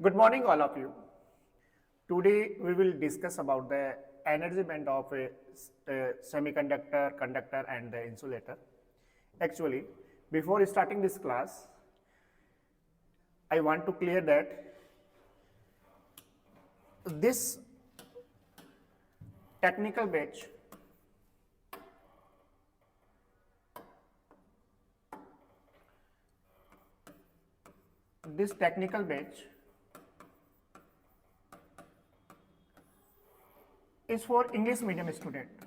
Good morning, all of you. Today we will discuss about the energy band of a semiconductor, conductor, and the insulator. Actually, before starting this class, I want to clear that this technical batch is for English medium students.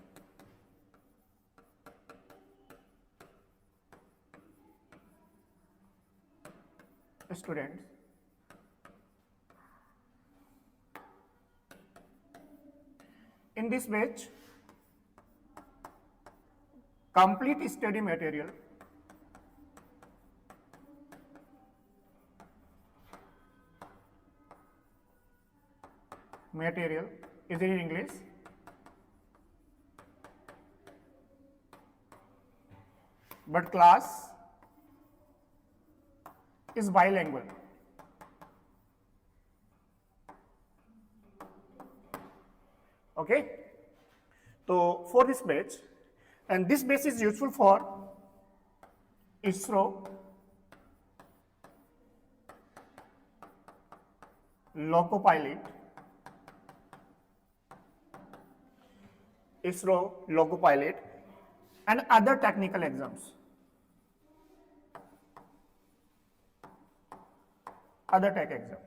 In this batch, complete study material is in English. But class is bilingual. Okay. So for this batch, and this batch is useful for ISRO, locopilot, and other technical exams. Other tech exam.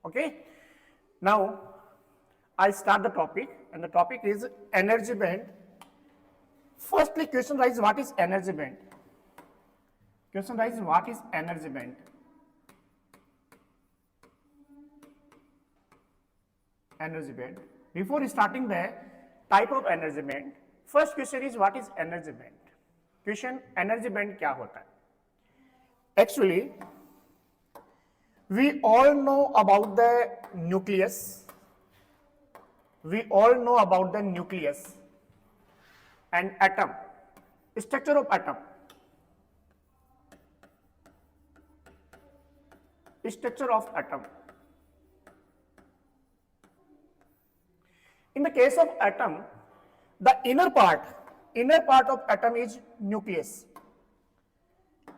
Okay. Now I start the topic, and the topic is energy band. Firstly, question rise, what is energy band? Question rise, what is energy band? Energy band. Before starting the type of energy band, first question is what is energy band? Question, energy band क्या होता है? Actually, we all know about the nucleus. And atom, structure of atom. In the case of atom, the inner part of atom is nucleus.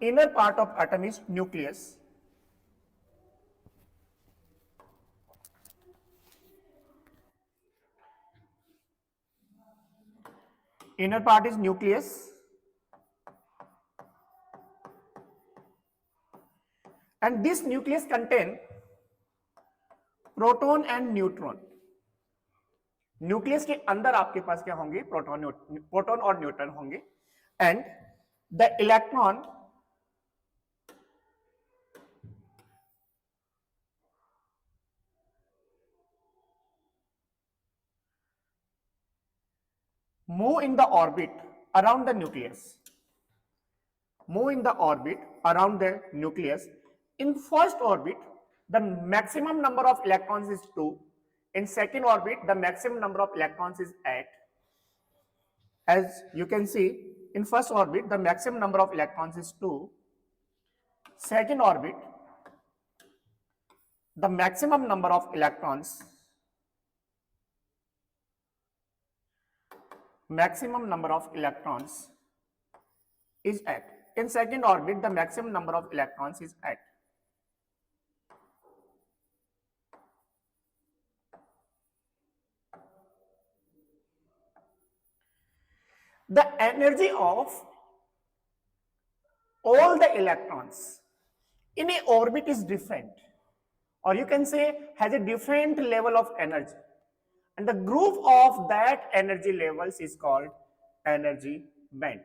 Inner part of part is nucleus. And this nucleus contain proton and neutron. Nucleus के अंदर आपके पास क्या होंगे? Proton और neutron होंगे. And the electron move in the orbit around the nucleus. In first orbit, the maximum number of electrons is 2. In second orbit, the maximum number of electrons is 8. As you can see, in first orbit, the maximum number of electrons is 2. Second orbit, the maximum number of electrons is 8. In second orbit, the maximum number of electrons is 8. The energy of all the electrons in a orbit is different, or you can say has a different level of energy, and the group of that energy levels is called energy band.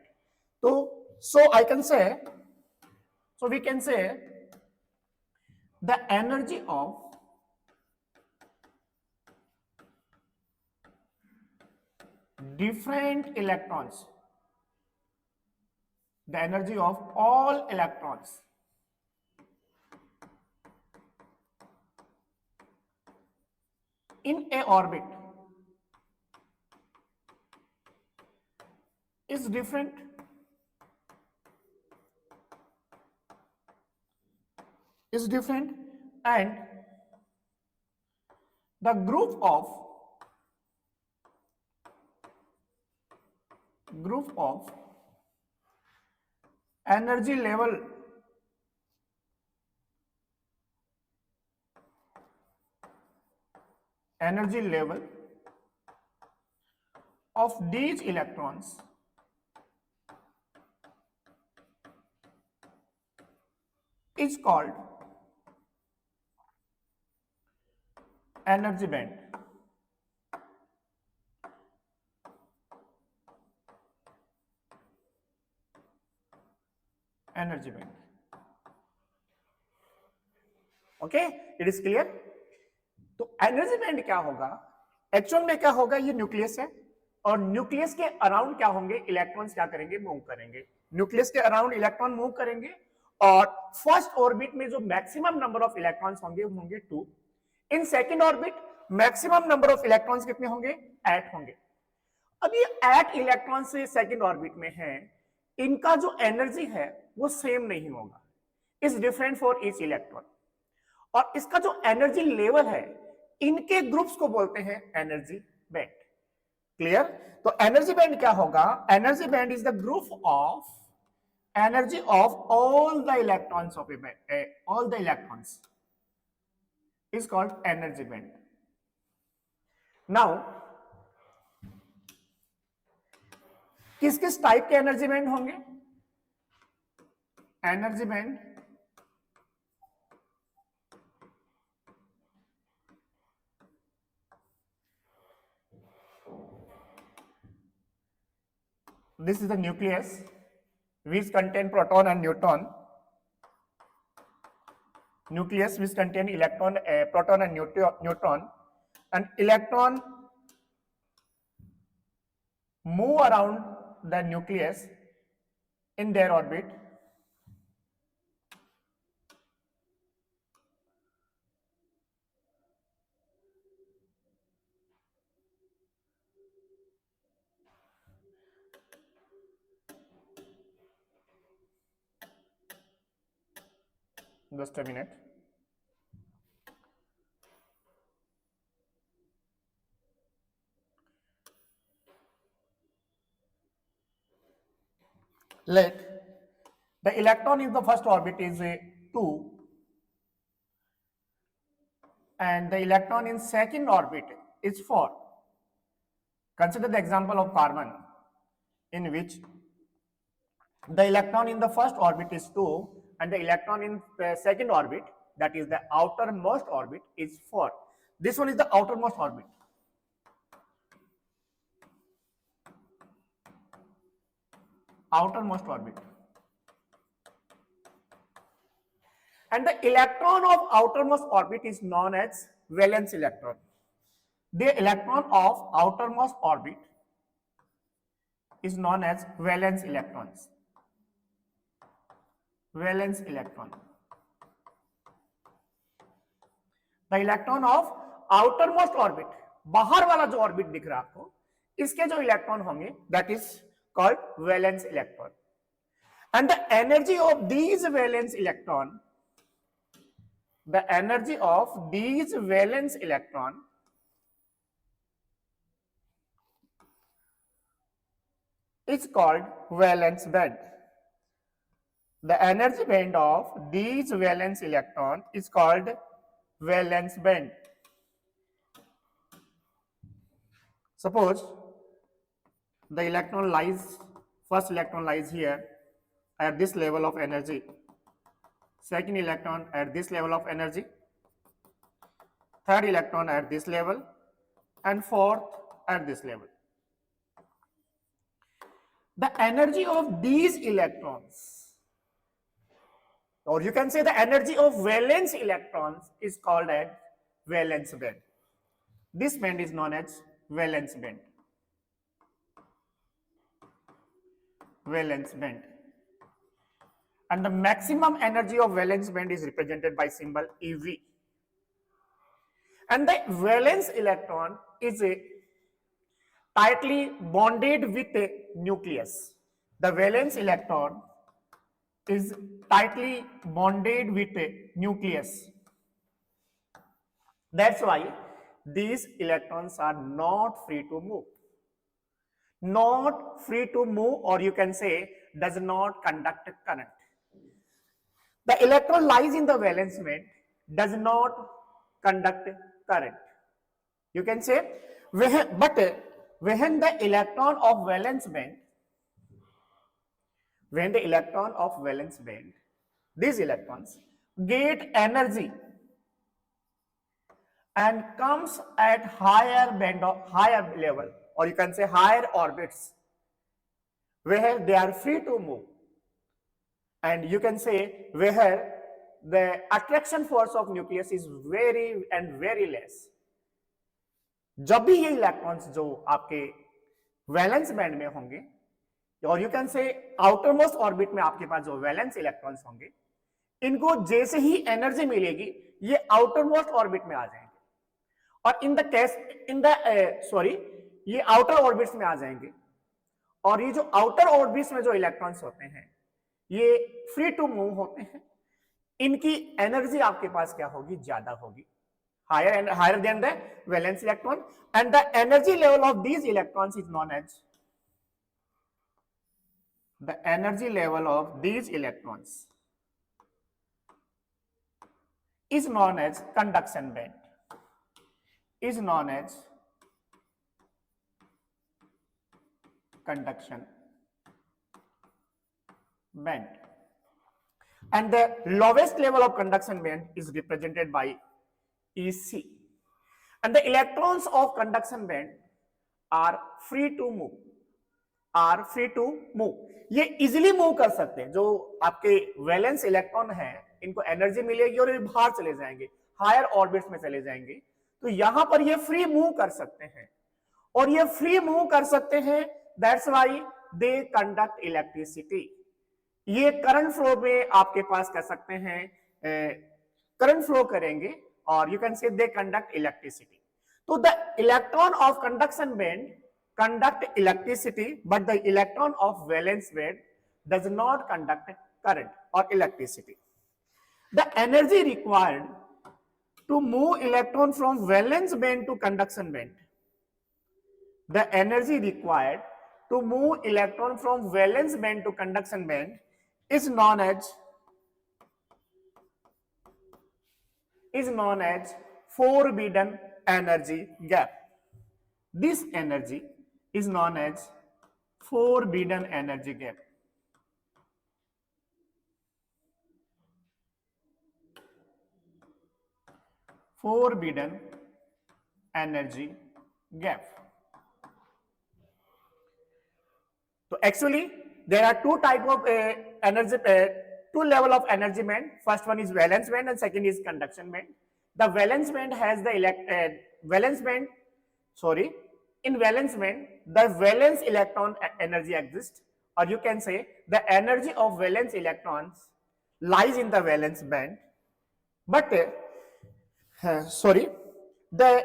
So we can say the energy of different electrons, the energy of all electrons in a orbit is different. And the group of energy level of these electrons is called energy band. Energy band. Okay, it is clear. तो energy band क्या होगा, actual में क्या होगा, ये nucleus है और nucleus के अराउंड क्या होंगे, इलेक्ट्रॉन्स क्या करेंगे, मूव करेंगे। न्यूक्लियस के अराउंड इलेक्ट्रॉन मूव करेंगे और फर्स्ट ऑर्बिट में जो मैक्सिमम नंबर ऑफ इलेक्ट्रॉन्स होंगे वो होंगे 2। In second orbit maximum number of electrons कितने होंगे, 8 होंगे। अब ये 8 इलेक्ट्रॉन से सेकंड ऑर्बिट में है, इनका जो एनर्जी है वो सेम नहीं होगा, is different for each electron. और इसका जो एनर्जी लेवल है, इनके ग्रुप्स को बोलते हैं एनर्जी बैंड। क्लियर। तो एनर्जी बैंड क्या होगा, energy band is the group of energy of all the electrons of all the electrons is called energy band. Now किस किस टाइप के एनर्जी बैंड होंगे, energy band this is the nucleus which contain proton and neutron. Nucleus which contain electron, proton and neutron, and electron move around the nucleus in their orbit. Just a minute. Let the electron in the first orbit is a 2 and the electron in second orbit is 4. Consider the example of carbon in which the electron in the first orbit is 2 and the electron in the second orbit, that is the outermost orbit, is 4. This one is the outermost orbit. Outermost orbit. And the electron of outermost orbit is known as valence electron. The electron of outermost orbit is known as valence electrons. Valence electron. The electron of outermost orbit, बाहर वाला जो orbit दिख रहा है आपको, इसके जो electron होंगे, that is called valence electron. And the energy of these valence electron, the energy of these valence electron is called valence band. The energy band of these valence electron is called valence band. Suppose the electron lies, first electron lies here at this level of energy, second electron at this level of energy, third electron at this level, and fourth at this level. The energy of these electrons, or you can say the energy of valence electrons, is called as valence band. This band is known as valence band. Valence band. And the maximum energy of valence band is represented by symbol EV. And the valence electron is tightly bonded with a nucleus. The valence electron is tightly bonded with a nucleus. That's why these electrons are not free to move. Not free to move, or you can say does not conduct current. The electron lies in the valence band, does not conduct current. You can say, but when the electron of valence band, these electrons get energy and comes at higher band of higher level, or you can say higher orbits, where they are free to move, and you can say where the attraction force of nucleus is very and very less. जब भी ये electrons जो आपके valence band में होंगे, और you can से outer most orbit में आपके पास जो वैलेंस इलेक्ट्रॉन्स होंगे, इनको जैसे ही एनर्जी मिलेगी ये आउटर मोस्ट ऑर्बिट में आ जाएंगे, और ये आउटर ऑर्बिट्स में आ जाएंगे, और ये जो आउटर ऑर्बिट्स में जो इलेक्ट्रॉन्स होते हैं ये फ्री टू मूव होते हैं, इनकी एनर्जी आपके पास क्या होगी, ज्यादा होगी, higher than the valence electron, and the energy level of these electrons is known as conduction band, and the lowest level of conduction band is represented by EC, and the electrons of conduction band are free to move, ये easily move कर सकते हैं, जो आपके valence electron है इनको energy मिलेगी और ये बाहर चले जाएंगे, हायर ऑर्बिट्स में चले जाएंगे, तो यहां पर ये फ्री मूव कर सकते हैं, और ये फ्री मूव कर सकते हैं, that's why they conduct electricity, ये करंट फ्लो में आपके पास कह सकते हैं करंट फ्लो करेंगे, और you can say they conduct electricity. तो the electron of conduction band conduct electricity, but the electron of valence band does not conduct current or electricity. The energy required to move electron from valence band to conduction band, the energy required to move electron from valence band to conduction band is known as forbidden energy gap. This energy is known as forbidden energy gap. Forbidden energy gap. So actually there are two type of two level of energy band. First one is valence band and second is conduction band. The valence band has the in valence band the valence electron energy exists, or you can say the energy of valence electrons lies in the valence band, but the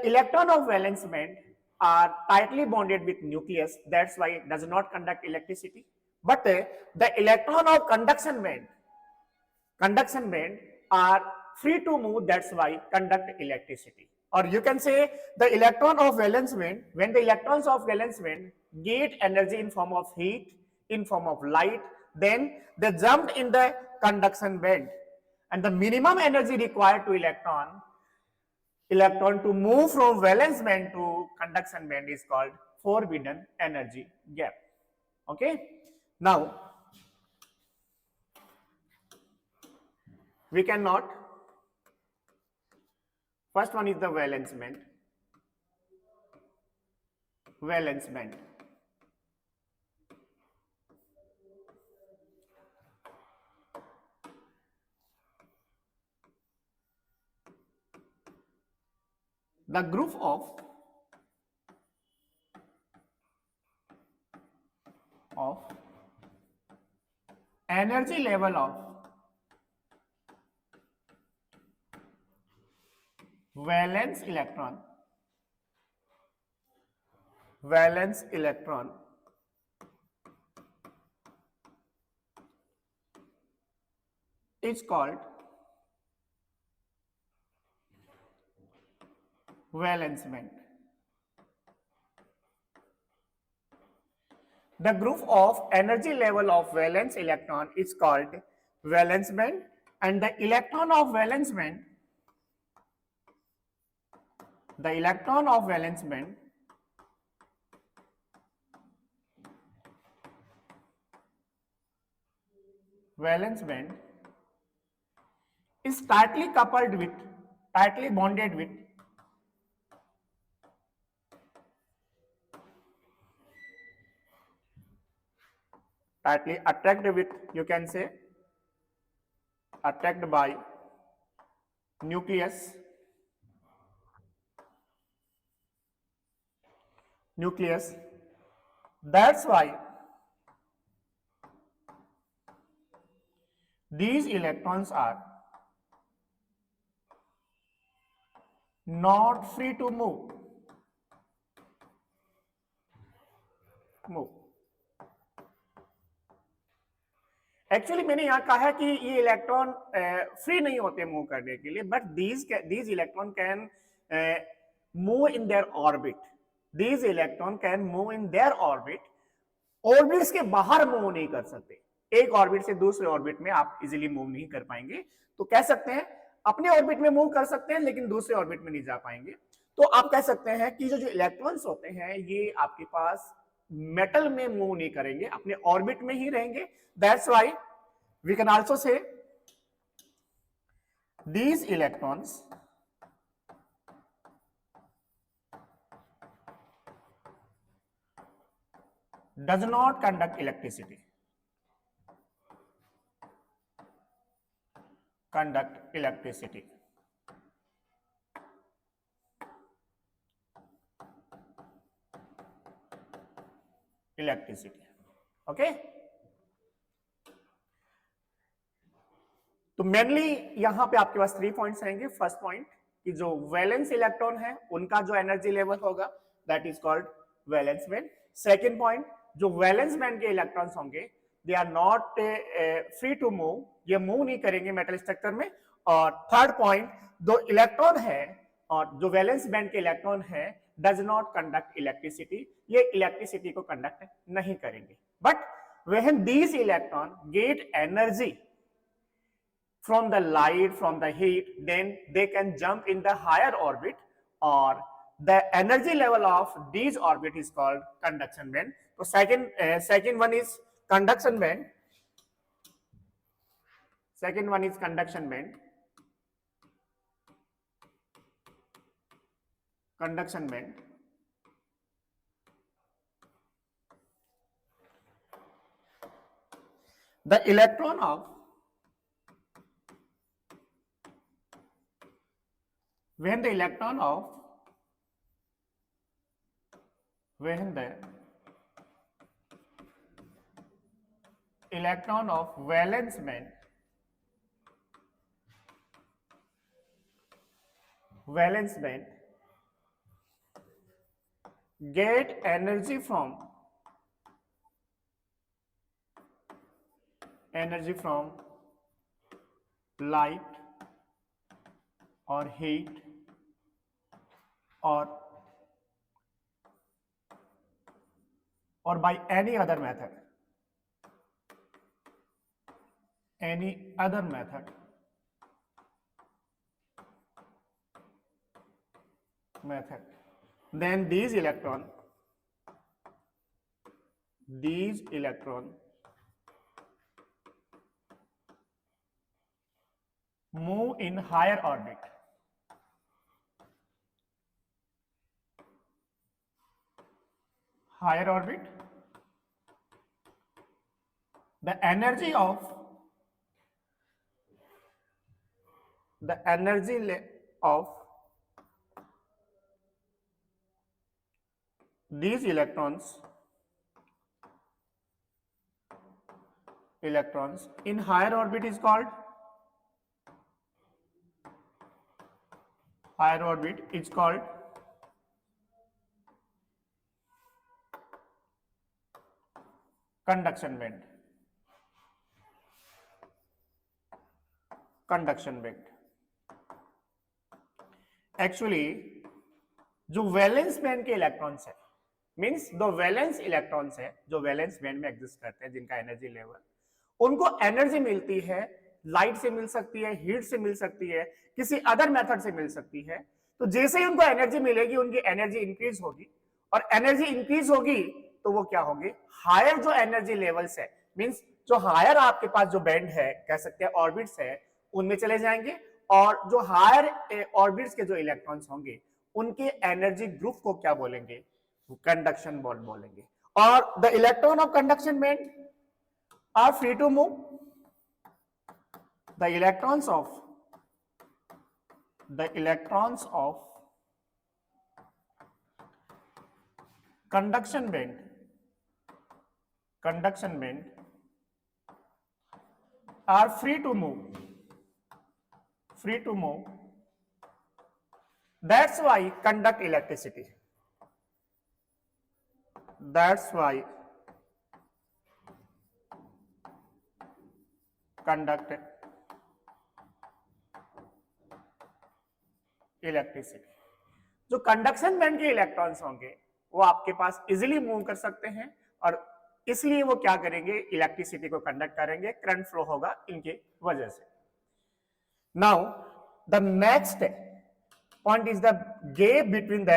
electron of valence band are tightly bonded with nucleus, that's why it does not conduct electricity, but the electron of conduction band are free to move, that's why conduct electricity. Or you can say the electron of valence band, when the electrons of valence band get energy in form of heat, in form of light, then they jumped in the conduction band, and the minimum energy required to electron to move from valence band to conduction band is called forbidden energy gap. Okay, now we cannot. First one is the valence band. The group of energy level of valence electron is called valence band. The group of energy level of valence electron is called valence band, and the electron of valence band, valence band is tightly bonded with tightly attracted with, you can say, attracted by nucleus That's why these electrons are not free to move. Actually मैंने यहाँ कहा कि ये electron free नहीं होते move करने के लिए, but these electron can move in their orbit. These electron can move in their orbit. Orbits के बाहर मूव नहीं कर सकते. एक ऑर्बिट से दूसरे ऑर्बिट में आप इजीली मूव नहीं कर पाएंगे. तो कह सकते हैं अपने ऑर्बिट में मूव कर सकते हैं लेकिन दूसरे ऑर्बिट में नहीं जा पाएंगे. तो आप कह सकते हैं कि जो इलेक्ट्रॉन्स होते हैं ये आपके पास मेटल में मूव नहीं करेंगे, अपने ऑर्बिट में ही रहेंगे. That's why we can also say these electrons does not conduct electricity. Okay. तो मेनली यहां पे आपके पास 3 पॉइंट्स आएंगे. फर्स्ट पॉइंट कि जो वैलेंस इलेक्ट्रॉन है उनका जो एनर्जी लेवल होगा that is called valence band. Second point, जो वैलेंस बैंड के इलेक्ट्रॉन्स होंगे they are not free to move, ये मूव नहीं करेंगे मेटल स्ट्रक्चर में. और थर्ड पॉइंट, जो इलेक्ट्रॉन है और जो वैलेंस बैंड के इलेक्ट्रॉन है डज नॉट कंडक्ट इलेक्ट्रिसिटी, ये इलेक्ट्रिसिटी को कंडक्ट नहीं करेंगे. But when these electron get energy from the light, from the heat, then they can jump in the higher orbit, or the energy level of these orbit is called conduction band. So second one is conduction band. Second one is conduction band. Conduction band. The electron of when the electron of valence band get energy from light or heat or by any other method, then these electron move in higher orbit. The energy of these electrons in higher orbit is called conduction band. Actually जो valence band के electrons है, means दो valence electrons है जो valence band में exist करते हैं, जिनका एनर्जी लेवल, उनको एनर्जी मिलती है, लाइट से मिल सकती है, हीट से मिल सकती है, किसी अदर मेथड से मिल सकती है। तो जैसे ही उनको एनर्जी मिलेगी उनकी एनर्जी इंक्रीज होगी, और एनर्जी इंक्रीज होगी तो वो क्या होगी, हायर जो एनर्जी लेवल्स है, मींस जो हायर आपके पास जो बैंड है, कह सकते हैं ऑर्बिट्स है, उनमें चले जाएंगे, और जो हायर ऑर्बिट्स के जो इलेक्ट्रॉन्स होंगे उनके एनर्जी ग्रुप को क्या बोलेंगे, कंडक्शन बॉन्ड बोलेंगे। और the electron of conduction band are free to move, the electrons of conduction band are free to move, that's why conduct electricity, that's why conduct electricity. जो conduction band के electrons होंगे वो आपके पास easily move कर सकते हैं, और इसलिए वो क्या करेंगे, इलेक्ट्रिसिटी को कंडक्ट करेंगे, करंट फ्लो होगा इनके वजह से। Now the next point is the gap between the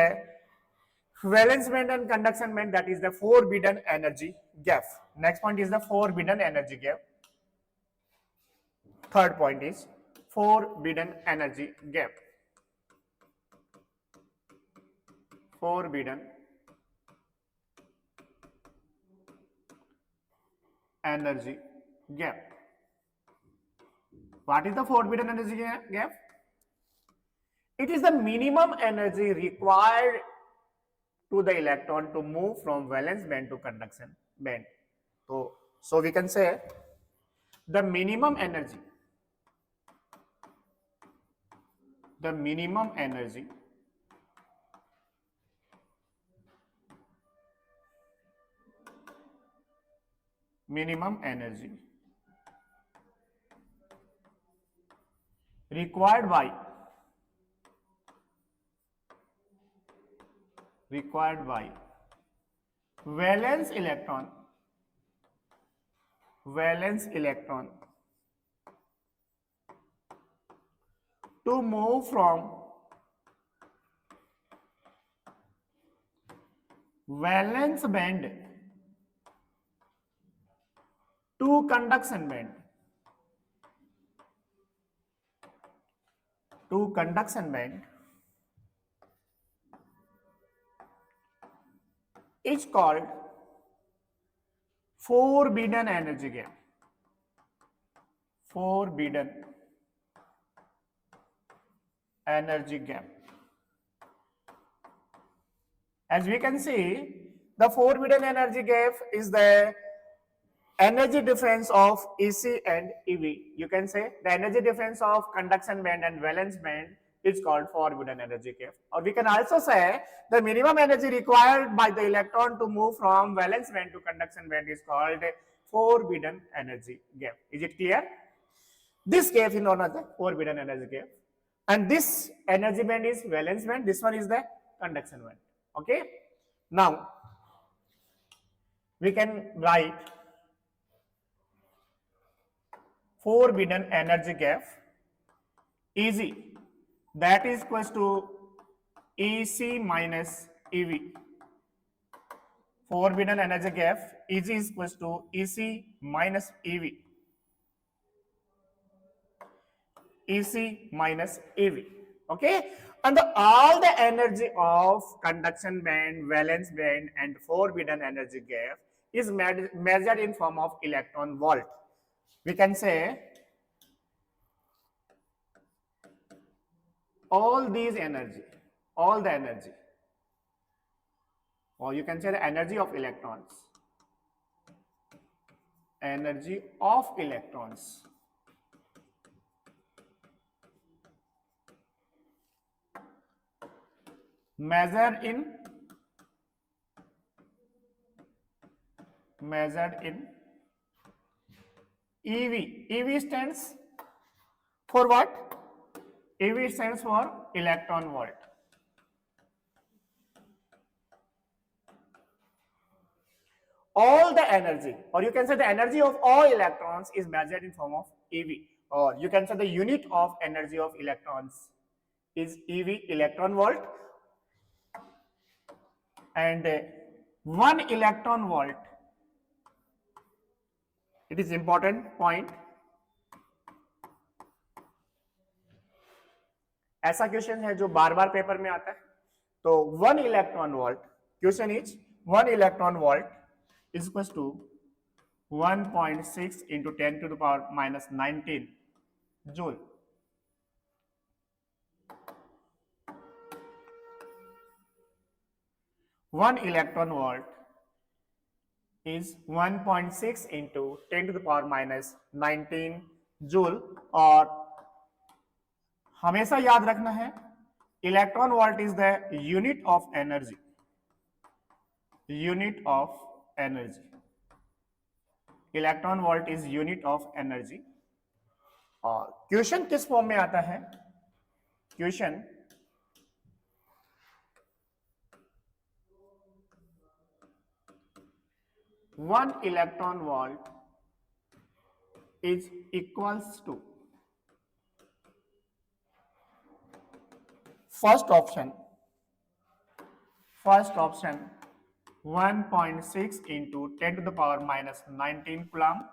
valence band and conduction band, that is the forbidden energy gap. Next point is the forbidden energy gap. Third point is forbidden energy gap. Forbidden energy gap. What is the forbidden energy gap? It is the minimum energy required to the electron to move from valence band to conduction band. So we can say the minimum energy required by valence electron to move from valence band to conduction band is called forbidden energy gap. Forbidden energy gap. As we can see, the forbidden energy gap is the energy difference of EC and EV. You can say the energy difference of conduction band and valence band is called forbidden energy gap. Or we can also say the minimum energy required by the electron to move from valence band to conduction band is called forbidden energy gap. Is it clear? This gap is known as the forbidden energy gap. And this energy band is valence band. This one is the conduction band. Okay. Now, we can write forbidden energy gap easy, that is equals to EC minus EV. Forbidden energy gap EG is equals to EC minus EV. EC minus EV. Okay, and all the energy of conduction band, valence band, and forbidden energy gap is measured in form of electron volt. We can say all the energy, or you can say the energy of electrons, measured in EV. EV stands for what? EV stands for electron volt. all the energy, or you can say the energy of all electrons is measured in form of ev, or you can say the unit of energy of electrons is ev, electron volt, and 1 electron volt, it is important point, ऐसा question है जो बार बार paper में आता है, तो 1 electron volt, question is 1 electron volt is equal to 1.6 into 10 to the power minus 19 joule. One electron volt is 1.6 into 10 to the power minus 19 joule. और हमेशा याद रखना है electron volt is the unit of energy, unit of energy, electron volt is unit of energy. और question किस form में आता है, question one electron volt is equals to, first option 1.6 into 10 to the power minus 19 coulomb,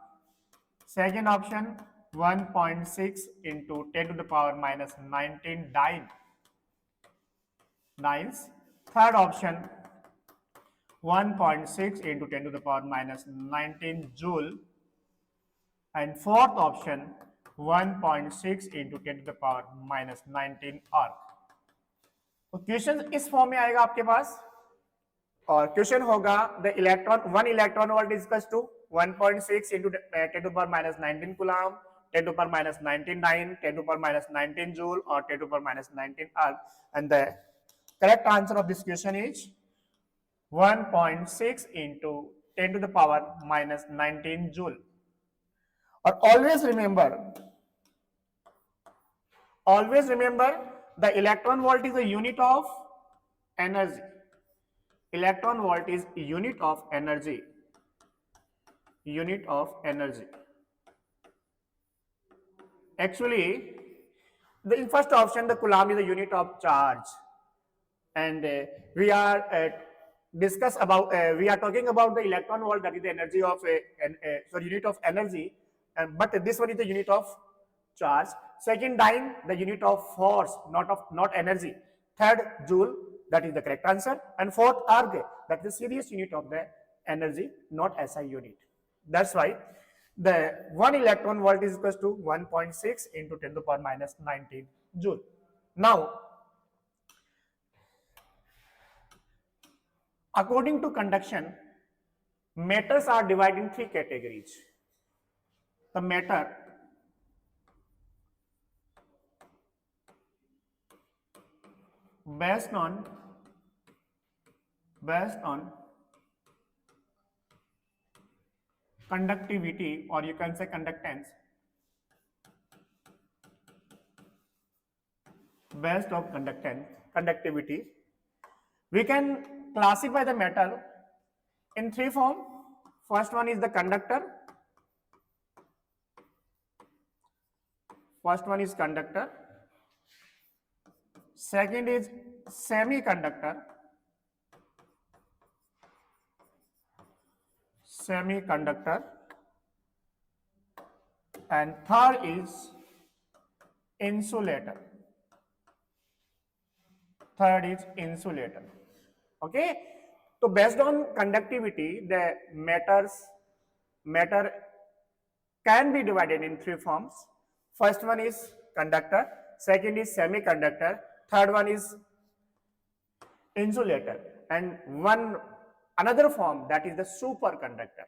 second option 1.6 into 10 to the power minus 19 dynes, third option 1.6 into 10 to the power minus 19 joule, and fourth option 1.6 into 10 to the power minus 19 arc. तो question इस form में आएगा आपके पास, और question होगा the electron 1 electron volt is equal to 1.6 into 10 to the power minus 19 coulomb, 10 to the power minus 19 dyne, 10 to the power minus 19 joule, or 10 to the power minus 19 arc, and the correct answer of this question is 1.6 into 10 to the power minus 19 joule. और always remember the electron volt is a unit of energy, electron volt is unit of energy, unit of energy. Actually the first option the coulomb is a unit of charge, and we are discuss about we are talking about the electron volt, that is the energy of unit of energy, but this one is the unit of charge. Second dyne, the unit of force, not energy. Third joule, that is the correct answer, and fourth arc, that is the series unit of the energy, not SI unit. That's why the 1 electron volt is equal to 1.6 into 10 to the power minus 19 joule. Now according to conduction, matters are divided in 3 categories. The matter based on conductivity, or you can say conductance, based on conductivity, we can classify the metal in 3 forms. First one is the conductor, second is semiconductor, and third is insulator. Okay, so based on conductivity, the matter can be divided in 3 forms. First one is conductor, second is semiconductor, third one is insulator, and another form, that is the superconductor,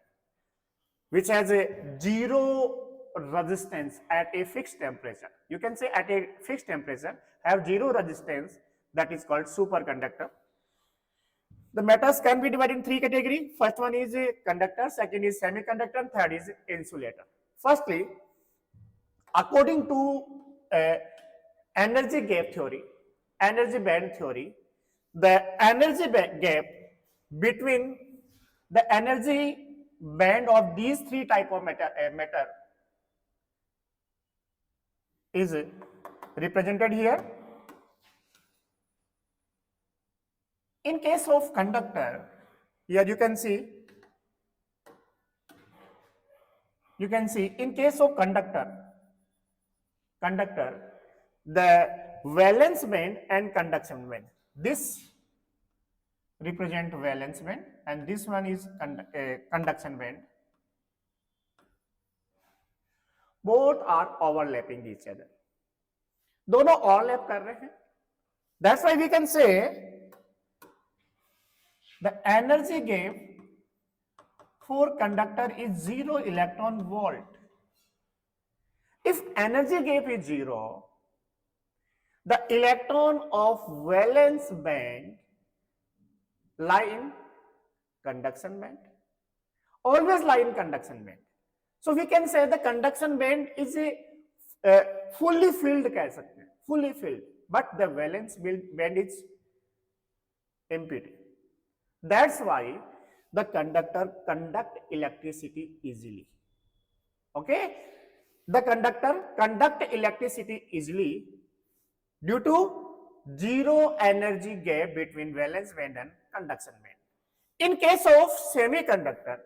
which has a zero resistance at a fixed temperature. You can say at a fixed temperature have zero resistance, that is called superconductor. The metals can be divided in 3 categories. First one is a conductor, second is semiconductor, and third is insulator. Firstly, according to energy gap theory, energy band theory, the energy gap between the energy band of these three type of matter is represented here. In case of conductor, here you can see in case of conductor, the valence band and conduction band. This represent valence band and this one is conduction band. Both are overlapping each other. दोनों overlap कर रहे हैं. That's why we can say the energy gap for conductor is 0 electron volt. If energy gap is 0, the electron of valence band lie in conduction band. Always lie in conduction band. So we can say the conduction band is a fully filled, कह सकते हैं, fully filled, but the valence band is empty. That's why the conductor conduct electricity easily. Okay, the conductor conduct electricity easily due to zero energy gap between valence band and conduction band. In case of semiconductor,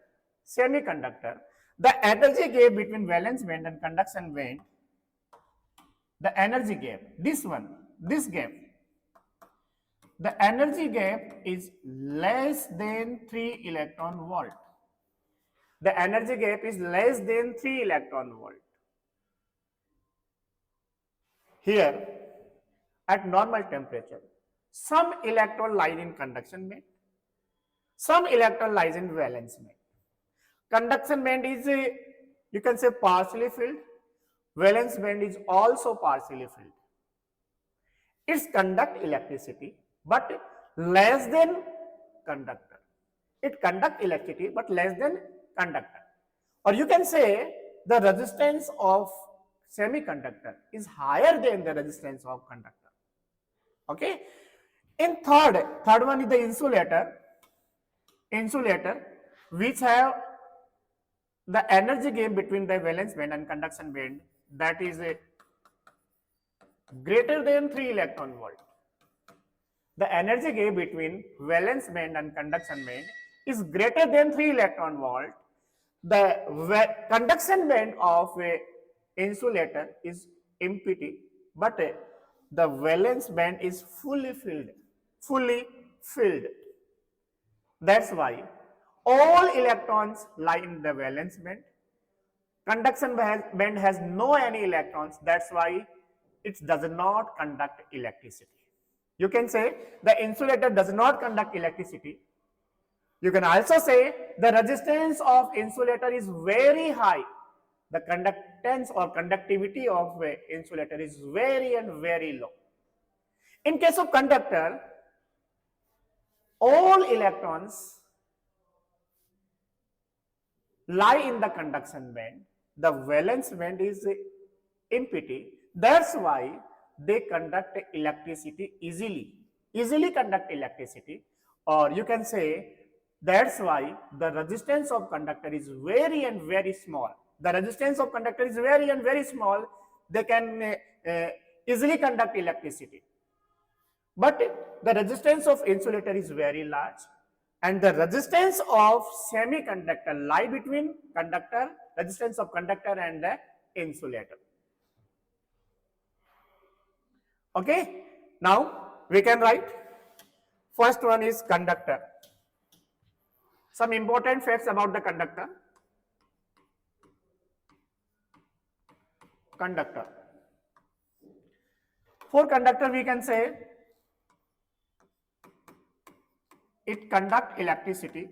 the energy gap between valence band and conduction band, the energy gap, this gap, the energy gap is less than 3 electron volt. The energy gap is less than 3 electron volt. Here, at normal temperature, some electron lies in conduction band, some electron lies in valence band. Conduction band is, you can say, partially filled. Valence band is also partially filled. It's conduct electricity, but less than conductor. It conduct electricity, but less than conductor. Or you can say the resistance of semiconductor is higher than the resistance of conductor. Okay. In third one is the insulator, which have the energy gap between the valence band and conduction band, that is greater than 3 electron volt. The energy gap between valence band and conduction band is greater than 3 electron volt. The conduction band of a insulator is empty, but the valence band is fully filled. That's why all electrons lie in the valence band. Conduction band has no any electrons. That's why it does not conduct electricity. You can say the insulator does not conduct electricity. You can also say the resistance of insulator is very high. The conductance or conductivity of insulator is very low. In case of conductor, all electrons lie in the conduction band. The valence band is empty. That's why they conduct electricity easily conduct electricity. Or you can say that's why the resistance of conductor is very small. The resistance of conductor is very small. They can easily conduct electricity. But the resistance of insulator is very large, and the resistance of semiconductor lie between resistance of conductor and the insulator. Okay, now we can write. First one is conductor. Some important facts about the conductor. For conductor, we can say it conduct electricity.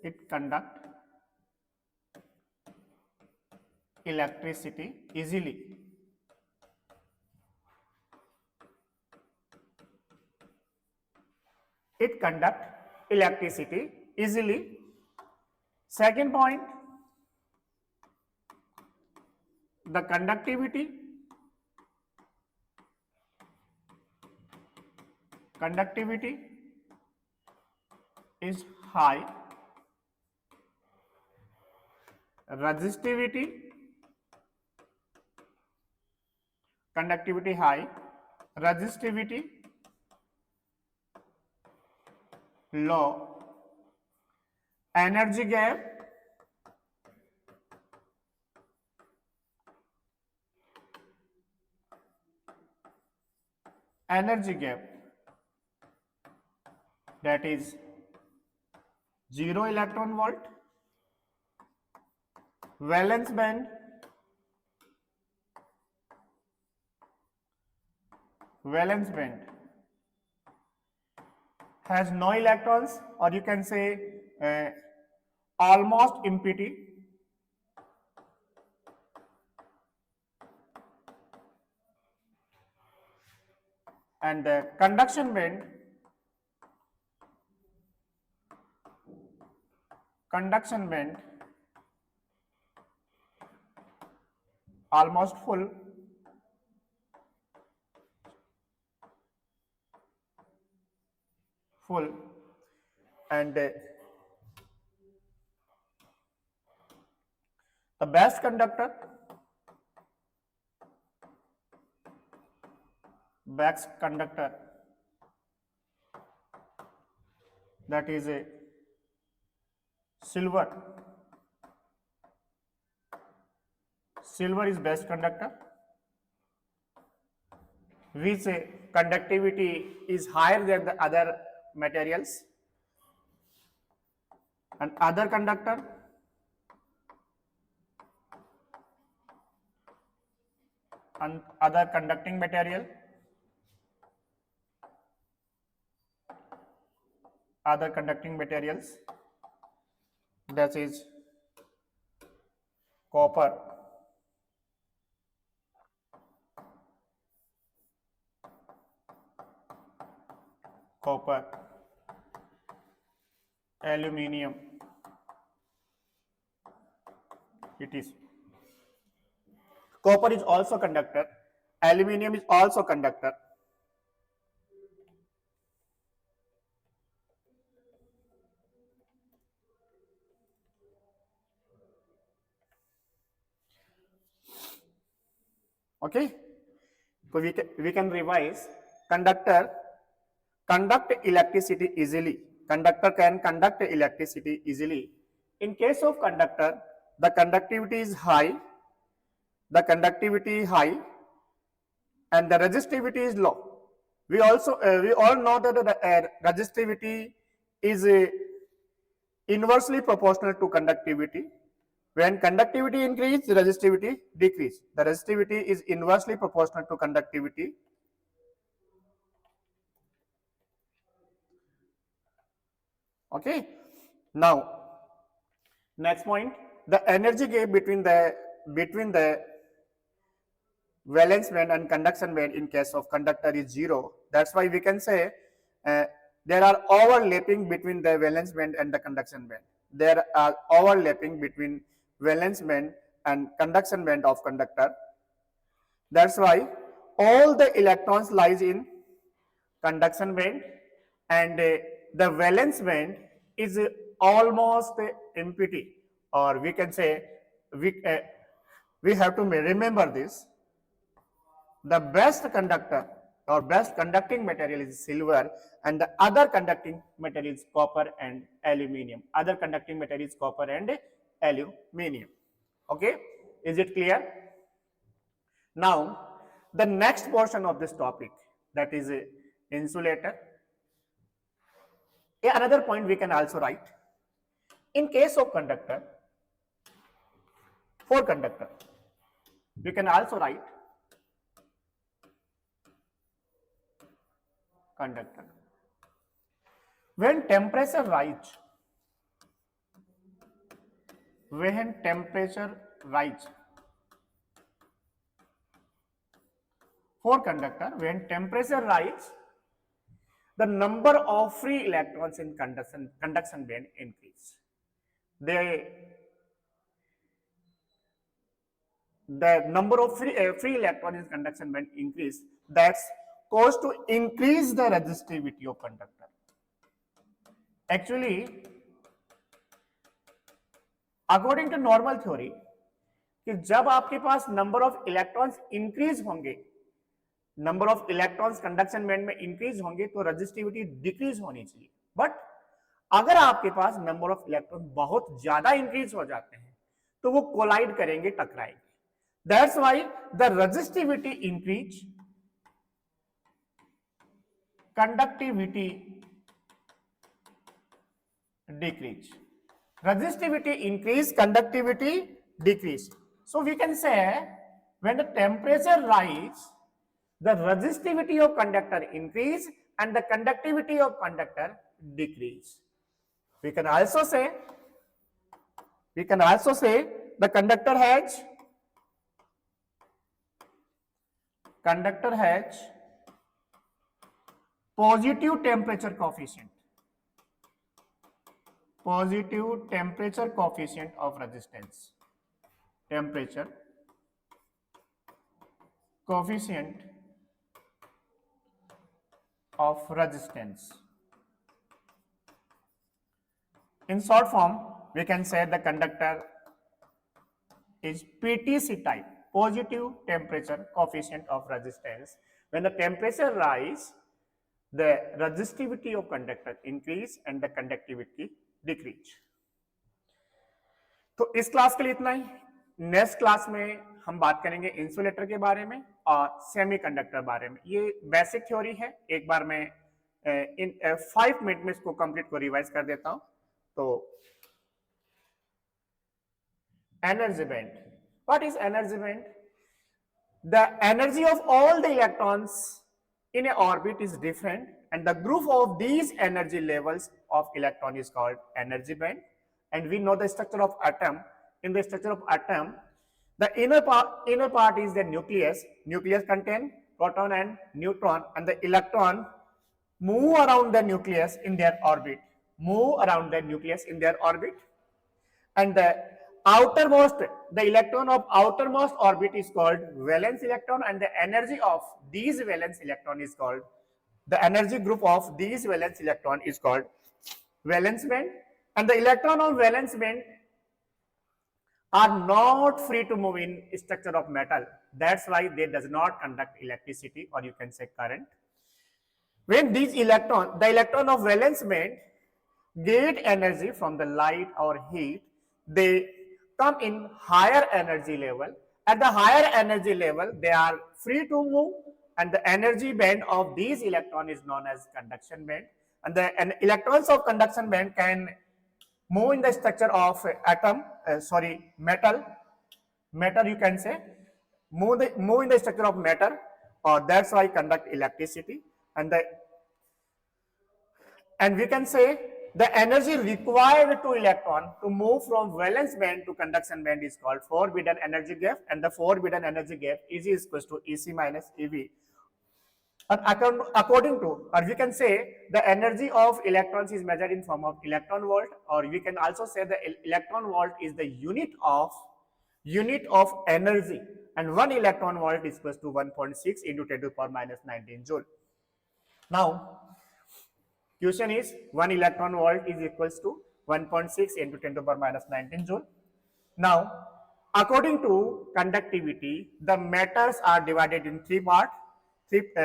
It conduct electricity easily. It conduct electricity easily. Second point, the conductivity is high, resistivity, conductivity high, resistivity low, energy gap that is 0 electron volt, valence band has no electrons, or you can say almost empty, and the conduction band almost full, and the best conductor that is a silver is best conductor, which conductivity is higher than the other materials, and other conductor and other conducting material, that is copper, aluminium, it is copper is also conductor, aluminium is also conductor. Okay, so we can revise. Conductor conduct electricity easily. Conductor can conduct electricity easily. In case of conductor, the conductivity is high, and the resistivity is low. We all know that the resistivity is inversely proportional to conductivity. When conductivity increases, resistivity decrease. The resistivity is inversely proportional to conductivity. Okay. Now, next point, the energy gap between the valence band and conduction band in case of conductor is 0. That's why we can say there are overlapping between the valence band and the conduction band. There are overlapping between valence band and conduction band of conductor. That's why all the electrons lies in conduction band, and the valence band is almost empty, or we can say we have to remember this. The best conductor or best conducting material is silver, and the other conducting material is copper and aluminium. Okay, is it clear? Now, the next portion of this topic, that is insulator. Another point we can also write. In case of conductor, for conductor, we can also write conductor. When temperature rise, for conductor, when temperature rise, the number of free electrons in conduction band increase. The number of free electrons in conduction band increase. That's caused to increase the resistivity of conductor. Actually according to normal theory कि जब आपके पास number of electrons increase होंगे, number of electrons conduction band में increase होंगे तो resistivity decrease होनी चाहिए। बट अगर आपके पास नंबर ऑफ इलेक्ट्रॉन बहुत ज्यादा इंक्रीज हो जाते हैं तो वो कोलाइड करेंगे, टकराएंगे। That's why the resistivity increase, conductivity decrease. Resistivity increase, conductivity decrease. So we can say when the temperature rise, the resistivity of conductor increase and the conductivity of conductor decrease. We can also say the conductor has positive temperature coefficient, of resistance, temperature coefficient of resistance. In short form, we can say the conductor is PTC type, positive temperature coefficient of resistance. When the temperature rise, the resistivity of conductor increase and the conductivity decrease. तो इस class के लिए इतना ही। Next class में हम बात करेंगे insulator के बारे में और सेमीकंडक्टर बारे में। ये बेसिक थ्योरी है, एक बार मैं इन 5 मिनट में इसको कंप्लीट को रिवाइज कर देता हूं। तो energy band, what is energy band? The energy of all the electrons in a orbit is different and the group of these energy levels of electron is called energy band. And we know the structure of atom. In the structure of atom, the inner part is the nucleus. Nucleus contain proton and neutron, and the electron move around the nucleus in their orbit, and the electron of outermost orbit is called valence electron, and the energy of these valence electron is called, the energy group of these valence electron is called valence band. And the electron of valence band are not free to move in structure of metal. That's why they does not conduct electricity, or you can say current. When these the electron of valence band get energy from the light or heat, they come in higher energy level. At the higher energy level, they are free to move, and the energy band of these electron is known as conduction band. And the electrons of conduction band can move in the structure of metal, you can say, move in the structure of matter, or that's why conduct electricity. And we can say the energy required to electron to move from valence band to conduction band is called forbidden energy gap, and the forbidden energy gap is equals to EC minus EV. And according to, or we can say the energy of electrons is measured in form of electron volt, or we can also say the electron volt is the unit of energy, and 1 electron volt is equals to 1.6 into 10 to the power minus 19 joule. Now, question is 1 electron volt is equals to 1.6 into 10 to the power minus 19 joule. Now, according to conductivity, the matters are divided in 3 parts. First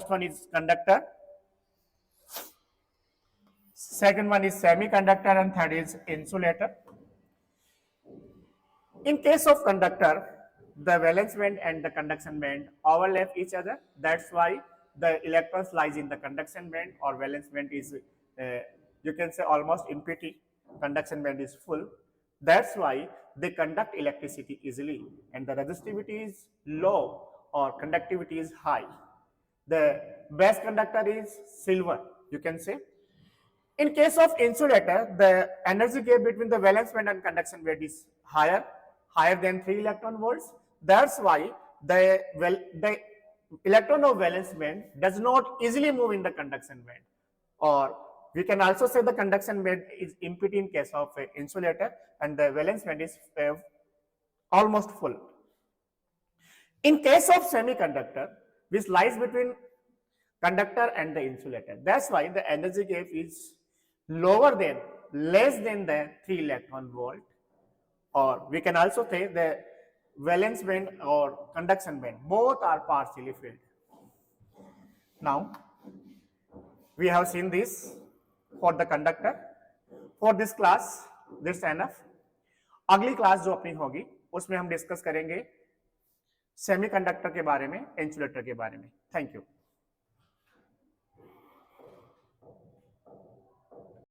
one is conductor, second one is semiconductor, and third is insulator. In case of conductor, the valence band and the conduction band overlap each other. That's why the electrons lies in the conduction band, or valence band is you can say almost empty, conduction band is full. That's why they conduct electricity easily, and the resistivity is low or conductivity is high. The best conductor is silver, you can say. In case of insulator, the energy gap between the valence band and conduction band is higher than 3 electron volts. That's why the electron of valence band does not easily move in the conduction band, or we can also say the conduction band is empty in case of insulator, and the valence band is almost full. In case of semiconductor, which lies between conductor and the insulator. That's why the energy gap is lower than, less than the 3 electron volt, or we can also say the valence band or conduction band, both are partially filled. Now we have seen this for the conductor. For this class this enough. अगली class जो अपनी होगी उसमें हम discuss करेंगे semiconductor के बारे में, इंसुलेटर के बारे में. Thank you.